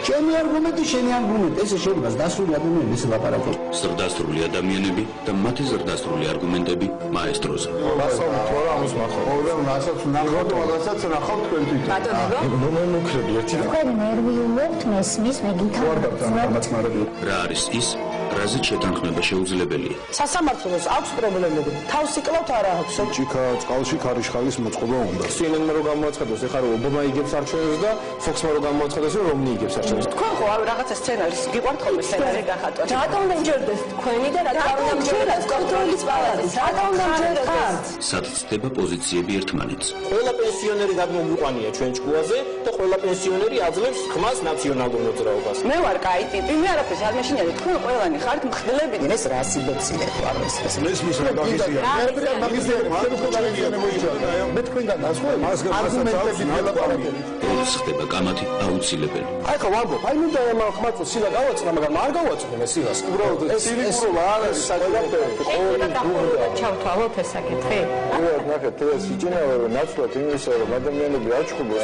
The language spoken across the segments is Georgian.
ჩემი არგუმენტი, შენი არგუმენტი, ესე შეიძლება ზრდასრული ადამიანები ესე ლაპარაკობ. ზრდასრული ადამიანები და მათი ზრდასრული არგუმენტები მაესტროზე. ვასალმით ვარა ამის მახალ. ოღონდ რასაც ნახავთ, რაღაცაც ნახავთ თქვენ თვითონ. ბატონებო? ნუქრები ერთი და თქვენ ნერვიულობთ მესმის მეგითავარდაბ. რა არის ის, რაზეც შეთანხმება შეუძლებელია. სასამართლოს აქვს პრობლემები. თავს იკლავთ არა აქვს. ჭიქა, წყალში ქარიშხალის მოწყობა უნდა. CNN-მა რო გამოაცხადოს, ეხლა რომ ობამა იგებს არჩევნებს და Fox-მა რო გამოაცხადოს, რომ რომნი იგებს არჩევნებს. თქვენ ხო რაღაცა სცენარის გიყვართ ხოლმე სცენარი გახატვა. რატომ დამჯერდეს თქვენი და რატომ დამჯერდეს კონტროლის პალატის? რატომ დამჯერდეთ? სად ცდება პოზიციები ერთმანეთს. ყველა პენსიონერი გადმოგვიყვანია ჩვენ ჭკუაზე და ყველა პენსიონერი აძლევს ხმას ნაციონალურ მოძრაობას. მე ვარ კაი ტიპი, მე არაფერს არ მეშინიარე. თქვენ ყველანი ხართ მხდლები. ეს რა სიბეცილე ხარ ეს. მესმის რა მაგისია. მე თქვენგან ასხო არგუმენტები ველაპარაკობთ. როდის ხდება კამათი აუცილებელი. აი ხო ვამბობ, აი მინდა ამ ხმაწოს სილა გავაწყდა, მაგრამ არ გავაწყდნენ ეს სილას. უბრალოდ სირიკულობა არ არის საერთოდ ჩავთვალოთ ეს საკითხი. ნახეთ, ეს იჭინავა რომ ნაცვლად იმისა რომ ადამიანები არ ჩხუბა,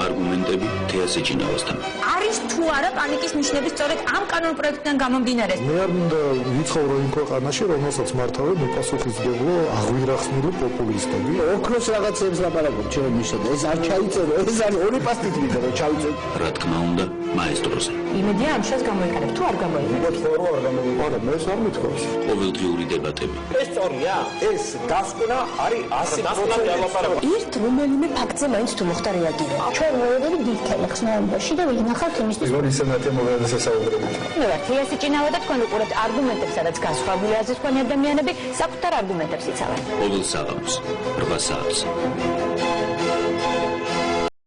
არგუმენტები თეასეჭინავასთან. არის თუ არა პანიკის ნიშნები სწორედ ამ კანონ პროექტიდან გამომდინარე? მე არ მინდა ვიცხოვრო იმ ქვეყანაში, რომელსაც მართავენ უპასუხისმგებლო აღვირახსნილი პოპულისტები. ოქროს რაღაცებს ლაპარაკობ ჩემ მიშად. ეს არ ჩაიწერო, ეს არის ორი პასტით ვიდა რომ ჩავიწერ. რა თქმა უნდა, მაესტროზე. იმედია ამ შეს გამოიყენებ, თუ არ გამოიყენებ. ხო, არ გამოიყენებ, მე ეს არ მithქოს. ყოველდღიური დებატები. ეს სწორია? ეს დასკვნა არის 100%. ერთ რომელიმე ფაქტზე მაინც თუ მოხდა რეაგირება. ჩვენ მოვედები დიდ ხმაურობაში და ვინახავთ იმისთვის. როგორ ისენათი მოვედეს ესაუბრებით. მე ვარ თეასეჭინავა და თქვენ უყურებთ არგუმენტებს, სადაც განსხვავებული აზრისქვანი ადამიანები საკუთარ არგუმენტებს იცავენ. ყოველ საღამოს 8 საათზე.